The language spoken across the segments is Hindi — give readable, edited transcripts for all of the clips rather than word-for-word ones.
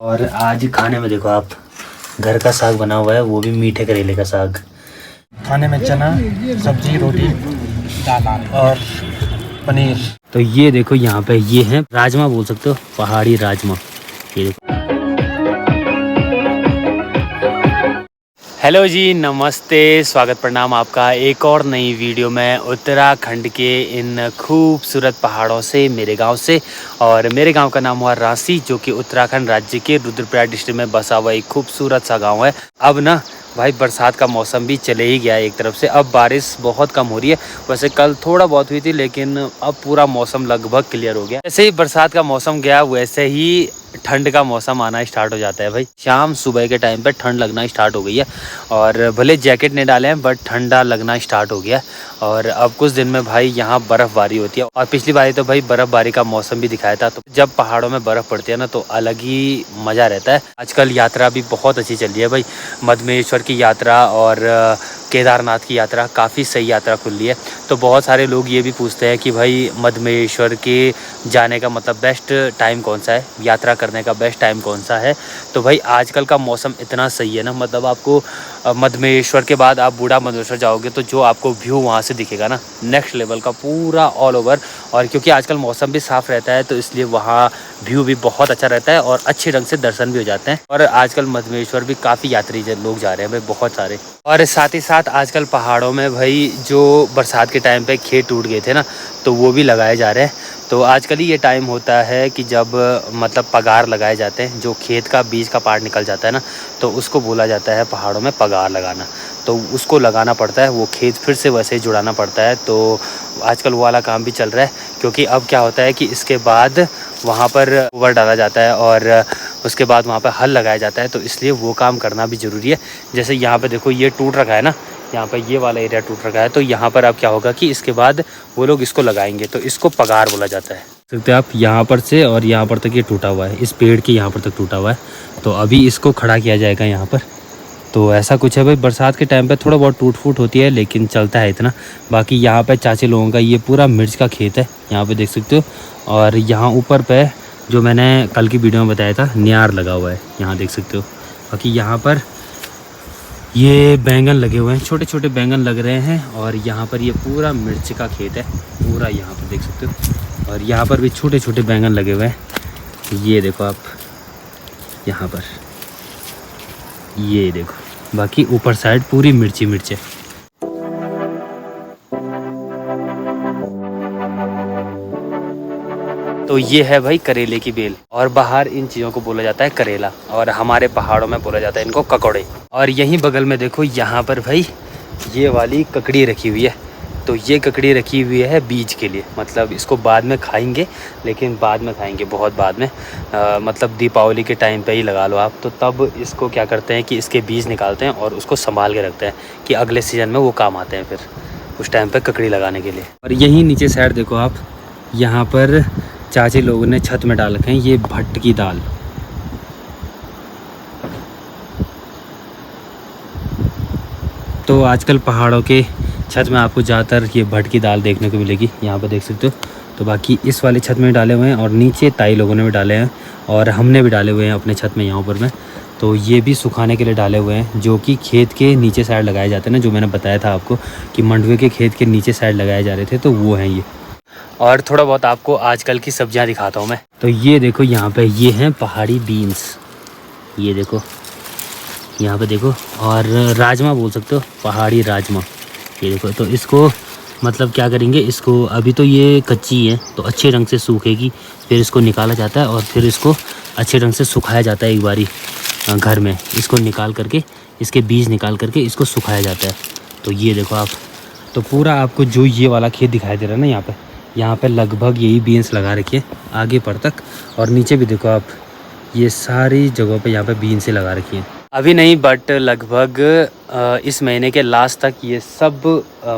और आज खाने में देखो आप, घर का साग बना हुआ है, वो भी मीठे करेले का साग। खाने में चना, सब्जी, रोटी, दाल और पनीर। तो ये देखो यहाँ पे ये है राजमा, बोल सकते हो पहाड़ी राजमा। ये देखो। हेलो जी, नमस्ते, स्वागत प्रणाम आपका एक और नई वीडियो में उत्तराखंड के इन खूबसूरत पहाड़ों से, मेरे गांव से। और मेरे गांव का नाम हुआ रांसी, जो कि उत्तराखंड राज्य के रुद्रप्रयाग डिस्ट्रिक्ट में बसा हुआ एक खूबसूरत सा गांव है। अब ना भाई बरसात का मौसम भी चले ही गया है एक तरफ से, अब बारिश बहुत कम हो रही है। वैसे कल थोड़ा बहुत हुई थी, लेकिन अब पूरा मौसम लगभग क्लियर हो गया। जैसे ही बरसात का मौसम गया, वैसे ही ठंड का मौसम आना स्टार्ट हो जाता है भाई। शाम सुबह के टाइम पे ठंड लगना स्टार्ट हो गई है, और भले जैकेट नहीं डाले हैं, बट ठंडा लगना स्टार्ट हो गया। और अब कुछ दिन में भाई यहाँ बर्फ़बारी होती है, और पिछली बारी तो भाई बर्फ़बारी का मौसम भी दिखाया था। तो जब पहाड़ों में बर्फ़ पड़ती है ना, तो अलग ही मज़ा रहता है। आजकल यात्रा भी बहुत अच्छी चल रही है भाई, मधमेश्वर की यात्रा और केदारनाथ की यात्रा, काफ़ी सही यात्रा खुल रही है। तो बहुत सारे लोग ये भी पूछते हैं कि भाई मधमेश्वर के जाने का मतलब बेस्ट टाइम कौन सा है, यात्रा करने का बेस्ट टाइम कौन सा है। तो भाई आजकल का मौसम इतना सही है ना, मतलब आपको मधमेश्वर के बाद आप बूढ़ा मधमेश्वर जाओगे तो जो आपको व्यू वहाँ से दिखेगा ना, नेक्स्ट लेवल का पूरा ऑल ओवर। और क्योंकि आजकल मौसम भी साफ़ रहता है, तो इसलिए वहाँ व्यू भी बहुत अच्छा रहता है और अच्छे ढंग से दर्शन भी हो जाते हैं। और आजकल मधमेश्वर भी काफ़ी यात्री लोग जा रहे हैं भाई, बहुत सारे। और साथ ही साथ आजकल पहाड़ों में भाई जो बरसात के टाइम पे खेत टूट गए थे ना, तो वो भी लगाए जा रहे हैं। तो आजकल ही ये टाइम होता है कि जब मतलब पगार लगाए जाते हैं, जो खेत का बीज का पार्ट निकल जाता है ना, तो उसको बोला जाता है पहाड़ों में पगार लगाना। तो उसको लगाना पड़ता है, वो खेत फिर से वैसे ही जुड़ाना पड़ता है। तो आजकल वो वाला काम भी चल रहा है, क्योंकि अब क्या होता है कि इसके बाद वहाँ पर गोबर डाला जाता है और उसके बाद वहाँ पर हल लगाया जाता है। तो इसलिए वो काम करना भी ज़रूरी है। जैसे यहाँ पे देखो ये टूट रखा है ना, यहाँ पर ये वाला एरिया टूट रखा है, तो यहाँ पर अब क्या होगा कि इसके बाद वो लोग इसको लगाएंगे, तो इसको पगार बोला जाता है। सकते आप यहाँ पर से और यहाँ पर तक ये टूटा हुआ है, इस पेड़ की यहाँ पर तक टूटा हुआ है। तो अभी इसको खड़ा किया जाएगा यहाँ पर। तो ऐसा कुछ है भाई, बरसात के टाइम पे थोड़ा बहुत टूट फूट होती है, लेकिन चलता है इतना। बाकी यहाँ पे चाचे लोगों का ये पूरा मिर्च का खेत है, यहाँ पे देख सकते हो। और यहाँ ऊपर पे जो मैंने कल की वीडियो में बताया था, नियार लगा हुआ है, यहाँ देख सकते हो। बाकी यहाँ पर ये बैंगन लगे हुए हैं, छोटे छोटे बैंगन लग रहे हैं। और यहाँ पर ये पूरा मिर्च का खेत है, पूरा यहाँ पर देख सकते हो। और यहाँ पर भी छोटे छोटे बैंगन लगे हुए हैं, ये देखो आप यहाँ पर, ये देखो। बाकी ऊपर साइड पूरी मिर्ची मिर्च है। तो ये है भाई करेले की बेल, और बाहर इन चीज़ों को बोला जाता है करेला, और हमारे पहाड़ों में बोला जाता है इनको ककौड़े। और यहीं बगल में देखो, यहाँ पर भाई ये वाली ककड़ी रखी हुई है। तो ये ककड़ी रखी हुई है बीज के लिए, मतलब इसको बाद में खाएंगे, लेकिन बाद में खाएंगे बहुत बाद में, मतलब दीपावली के टाइम पे ही लगा लो आप। तो तब इसको क्या करते हैं कि इसके बीज निकालते हैं और उसको संभाल के रखते हैं कि अगले सीज़न में वो काम आते हैं फिर उस टाइम पे ककड़ी लगाने के लिए। और यहीं नीचे साइड देखो आप, यहाँ पर चाची लोगों ने छत में डाल रखे हैं ये भट्ट की दाल। तो आजकल पहाड़ों के छत में आपको ज़्यादातर ये भट्ट की दाल देखने को मिलेगी, यहाँ पर देख सकते हो। तो बाकी इस वाले छत में डाले हुए हैं, और नीचे ताई लोगों ने भी डाले हैं, और हमने भी डाले हुए हैं अपने छत में यहाँ ऊपर में। तो ये भी सुखाने के लिए डाले हुए हैं, जो कि खेत के नीचे साइड लगाए जाते हैं ना, जो मैंने बताया था आपको कि मंडवे के खेत के नीचे साइड लगाए जा रहे थे, तो वो हैं ये। और थोड़ा बहुत आपको आजकल की सब्जियां दिखाता हूँ मैं। तो ये देखो यहाँ पे ये हैं पहाड़ी बीन्स, ये देखो यहाँ पे देखो। और राजमा बोल सकते हो, पहाड़ी राजमा, ये देखो। तो इसको मतलब क्या करेंगे, इसको अभी तो ये कच्ची है, तो अच्छे ढंग से सूखेगी, फिर इसको निकाला जाता है, और फिर इसको अच्छे ढंग से सुखाया जाता है एक बारी घर में। इसको निकाल करके, इसके बीज निकाल करके इसको सुखाया जाता है। तो ये देखो आप, तो पूरा आपको जो ये वाला खेत दिखाई दे रहा है ना, यहाँ पे लगभग यही बीन्स लगा रखी है आगे पर तक। और नीचे भी देखो आप, ये सारी जगहों पे यहाँ पे बीन्स से लगा रखी हैं। अभी नहीं, बट लगभग इस महीने के लास्ट तक ये सब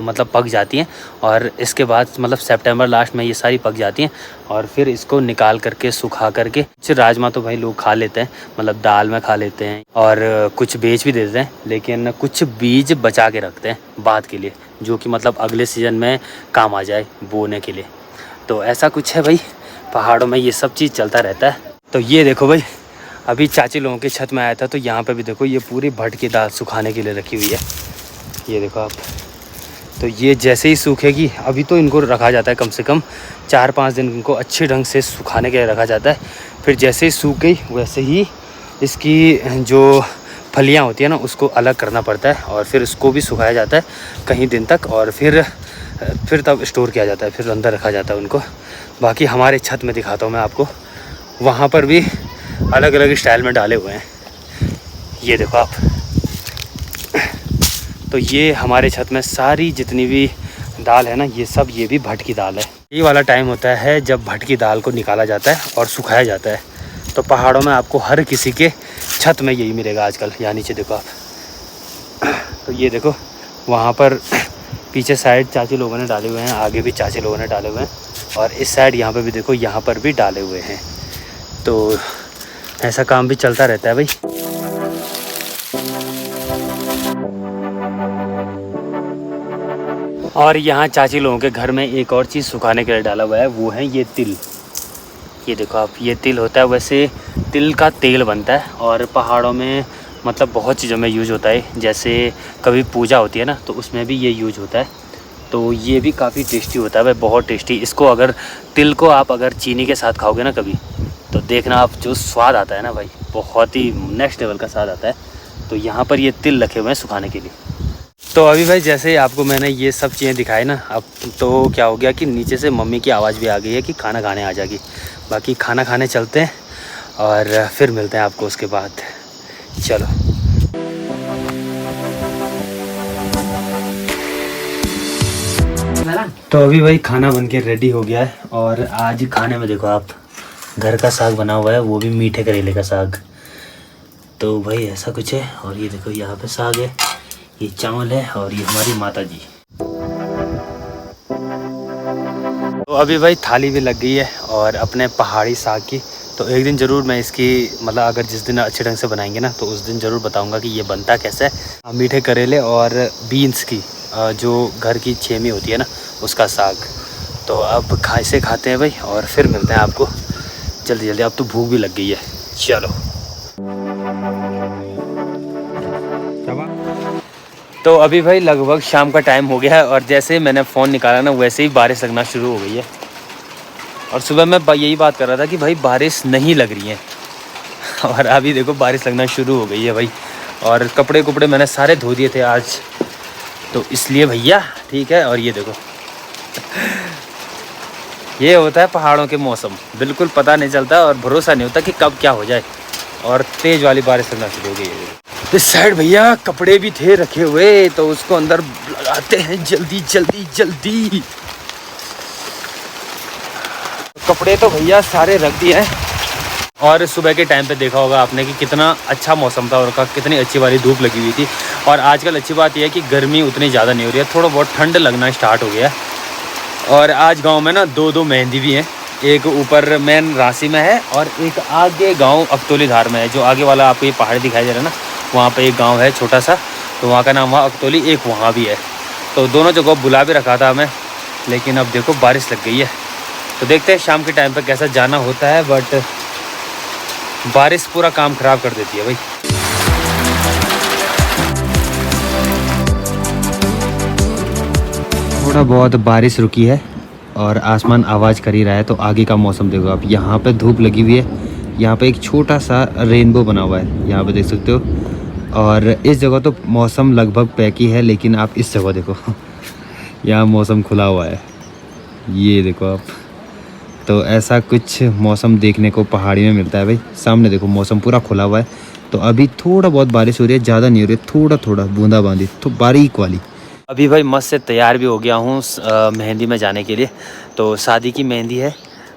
मतलब पक जाती हैं। और इसके बाद मतलब सितंबर लास्ट में ये सारी पक जाती हैं, और फिर इसको निकाल करके सुखा करके, कुछ राजमा तो भाई लोग खा लेते हैं, मतलब दाल में खा लेते हैं, और कुछ बेच भी देते हैं, लेकिन कुछ बीज बचा के रखते हैं बाद के लिए, जो कि मतलब अगले सीज़न में काम आ जाए बोने के लिए। तो ऐसा कुछ है भाई, पहाड़ों में ये सब चीज़ चलता रहता है। तो ये देखो भाई, अभी चाची लोगों के छत में आया था तो यहाँ पे भी देखो ये पूरी भट की दाल सुखाने के लिए रखी हुई है। ये देखो आप, तो ये जैसे ही सूखेगी, अभी तो इनको रखा जाता है कम से कम 4-5 दिन इनको अच्छे ढंग से सुखाने के लिए रखा जाता है। फिर जैसे ही सूख गई वैसे ही इसकी जो फलियाँ होती है ना उसको अलग करना पड़ता है और फिर इसको भी सुखाया जाता है कहीं दिन तक और फिर तब स्टोर किया जाता है, फिर अंदर रखा जाता है उनको। बाकी हमारे छत में दिखाता हूँ मैं आपको, वहाँ पर भी अलग अलग स्टाइल में डाले हुए हैं। ये देखो आप, तो ये हमारे छत में सारी जितनी भी दाल है ना ये सब ये भी भट की दाल है। ये वाला टाइम होता है जब भट की दाल को निकाला जाता है और सुखाया जाता है। तो पहाड़ों में आपको हर किसी के छत में यही मिलेगा आजकल। यहाँ नीचे देखो आप, तो ये देखो वहाँ पर पीछे साइड चाची लोगों ने डाले हुए हैं, आगे भी चाची लोगों ने डाले हुए हैं और इस साइड यहाँ पे भी देखो, यहाँ पर भी डाले हुए हैं। तो ऐसा काम भी चलता रहता है भाई। और यहाँ चाची लोगों के घर में एक और चीज़ सुखाने के लिए डाला हुआ है, वो है ये तिल। ये देखो आप, ये तिल होता है, वैसे तिल का तेल बनता है और पहाड़ों में मतलब बहुत चीज़ों में यूज़ होता है। जैसे कभी पूजा होती है ना तो उसमें भी ये यूज़ होता है। तो ये भी काफ़ी टेस्टी होता है भाई, बहुत टेस्टी। इसको अगर तिल को आप अगर चीनी के साथ खाओगे ना कभी, तो देखना आप जो स्वाद आता है ना भाई, बहुत ही नेक्स्ट लेवल का स्वाद आता है। तो यहाँ पर ये तिल रखे हुए हैं सुखाने के लिए। तो अभी भाई जैसे आपको मैंने ये सब चीज़ें दिखाई ना, अब तो क्या हो गया कि नीचे से मम्मी की आवाज़ भी आ गई है कि खाना खाने आ जाएगी। बाकी खाना खाने चलते हैं और फिर मिलते हैं आपको उसके बाद। चलो। तो अभी भाई खाना बन के रेडी हो गया है और आज खाने में देखो आप, घर का साग बना हुआ है, वो भी मीठे करेले का साग। तो भाई ऐसा कुछ है। और ये देखो यहाँ पे साग है, ये चावल है और ये हमारी माता जी। तो अभी भाई थाली भी लग गई है और अपने पहाड़ी साग की। तो एक दिन ज़रूर मैं इसकी मतलब अगर जिस दिन अच्छे ढंग से बनाएंगे ना तो उस दिन ज़रूर बताऊंगा कि ये बनता कैसे है। मीठे करेले और बीन्स की जो घर की छेमी होती है ना उसका साग। तो अब इसे खाते हैं भाई और फिर मिलते हैं आपको जल्दी जल्दी। अब तो भूख भी लग गई है। चलो। तो अभी भाई लगभग शाम का टाइम हो गया है और जैसे मैंने फ़ोन निकाला ना वैसे ही बारिश लगना शुरू हो गई है। और सुबह मैं यही बात कर रहा था कि भाई बारिश नहीं लग रही है और अभी देखो बारिश लगना शुरू हो गई है भाई। और कपड़े मैंने सारे धो दिए थे आज, तो इसलिए भैया ठीक है। और ये देखो ये होता है पहाड़ों के मौसम, बिल्कुल पता नहीं चलता और भरोसा नहीं होता कि कब क्या हो जाए। और तेज़ वाली बारिश लगना शुरू हो गई है। इस साइड भैया कपड़े भी थे रखे हुए, तो उसको अंदर लगाते हैं जल्दी जल्दी जल्दी। कपड़े तो भैया सारे रख दिए हैं। और सुबह के टाइम पे देखा होगा आपने कि कितना अच्छा मौसम था और कितनी अच्छी वाली धूप लगी हुई थी। और आजकल अच्छी बात यह है कि गर्मी उतनी ज़्यादा नहीं हो रही है, थोड़ा बहुत ठंड लगना स्टार्ट हो गया है। और आज गांव में ना 2-2 मेहंदी भी हैं, एक ऊपर मेन रांसी में है और एक आगे गांव अकतौली धार में है। जो आगे वाला आपको ये पहाड़ दिखाई दे रहा है ना, वहाँ पे एक गांव है छोटा सा, तो वहाँ का नाम हुआ अकतौली, एक वहाँ भी है। तो दोनों जगह बुला भी रखा था हमें, लेकिन अब देखो बारिश लग गई है। तो देखते हैं शाम के टाइम पर कैसा जाना होता है, बट बारिश पूरा काम ख़राब कर देती है भाई। थोड़ा बहुत बारिश रुकी है और आसमान आवाज़ कर ही रहा है। तो आगे का मौसम देखो आप, यहाँ पे धूप लगी हुई है, यहाँ पे एक छोटा सा रेनबो बना हुआ है, यहाँ पे देख सकते हो। और इस जगह तो मौसम लगभग पैकी है, लेकिन आप इस जगह देखो यहाँ मौसम खुला हुआ है, ये देखो आप। तो ऐसा कुछ मौसम देखने को पहाड़ी में मिलता है भाई। सामने देखो मौसम पूरा खुला हुआ है। तो अभी थोड़ा बहुत बारिश हो रही है, ज़्यादा नहीं हो रही है, थोड़ा थोड़ा बूंदाबांदी, तो बारीक वाली। अभी भाई मस्त से तैयार भी हो गया हूँ मेहंदी में जाने के लिए। तो शादी की मेहंदी है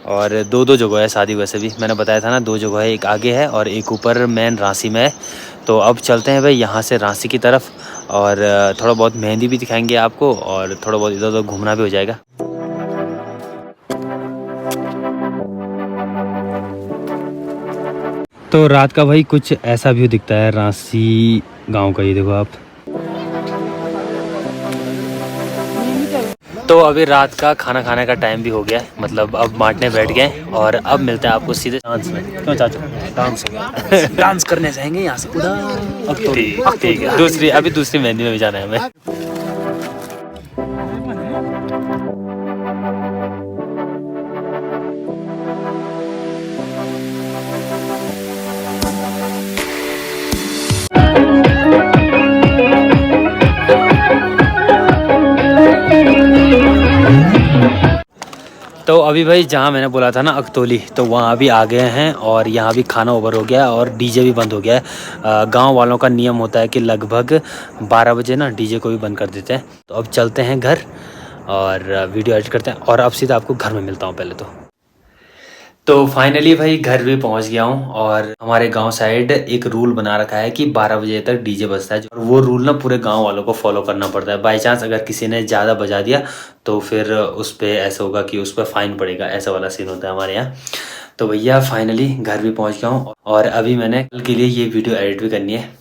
और 2-2 जगह है शादी। वैसे भी मैंने बताया था ना 2 जगह है, एक आगे है और एक ऊपर मेन रांसी में है। तो अब चलते हैं भाई यहाँ से रांसी की तरफ और थोड़ा बहुत मेहंदी भी दिखाएंगे आपको और थोड़ा बहुत इधर उधर घूमना भी हो जाएगा। तो रात का भाई कुछ ऐसा व्यू दिखता है रांसी गांव का, ये देखो आप। तो अभी रात का खाना खाने का टाइम भी हो गया है, मतलब अब बांटने बैठ गए और अब मिलते हैं आपको सीधे डांस में। क्यों चाचा? डांस हो गया। डांस करने जाएंगे यहाँ से उधर। ठीक है, दूसरी मेहंदी में भी जाना है हमें। तो अभी भाई जहाँ मैंने बोला था ना अकतौली, तो वहाँ अभी आ गए हैं और यहाँ भी खाना ओवर हो गया है और डीजे भी बंद हो गया है। गांव वालों का नियम होता है कि लगभग 12 बजे ना डीजे को भी बंद कर देते हैं। तो अब चलते हैं घर और वीडियो एडिट करते हैं और अब सीधा आपको घर में मिलता हूँ पहले तो फाइनली भाई घर भी पहुंच गया हूँ। और हमारे गांव साइड एक रूल बना रखा है कि 12 बजे तक डीजे बजता है और वो रूल ना पूरे गांव वालों को फॉलो करना पड़ता है। बाई चांस अगर किसी ने ज़्यादा बजा दिया तो फिर उस पर ऐसा होगा कि उस पर फाइन पड़ेगा, ऐसा वाला सीन होता है हमारे यहाँ। तो भैया फाइनली घर भी पहुँच गया हूँ और अभी मैंने कल के लिए ये वीडियो एडिट भी करनी है।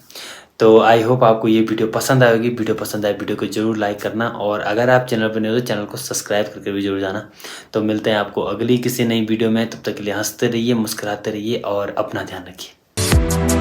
तो आई होप आपको ये वीडियो पसंद आएगी। वीडियो पसंद आए वीडियो को जरूर लाइक करना और अगर आप चैनल पर नए हो तो चैनल को सब्सक्राइब करके भी जरूर जाना। तो मिलते हैं आपको अगली किसी नई वीडियो में, तब तक के लिए हंसते रहिए, मुस्कुराते रहिए और अपना ध्यान रखिए।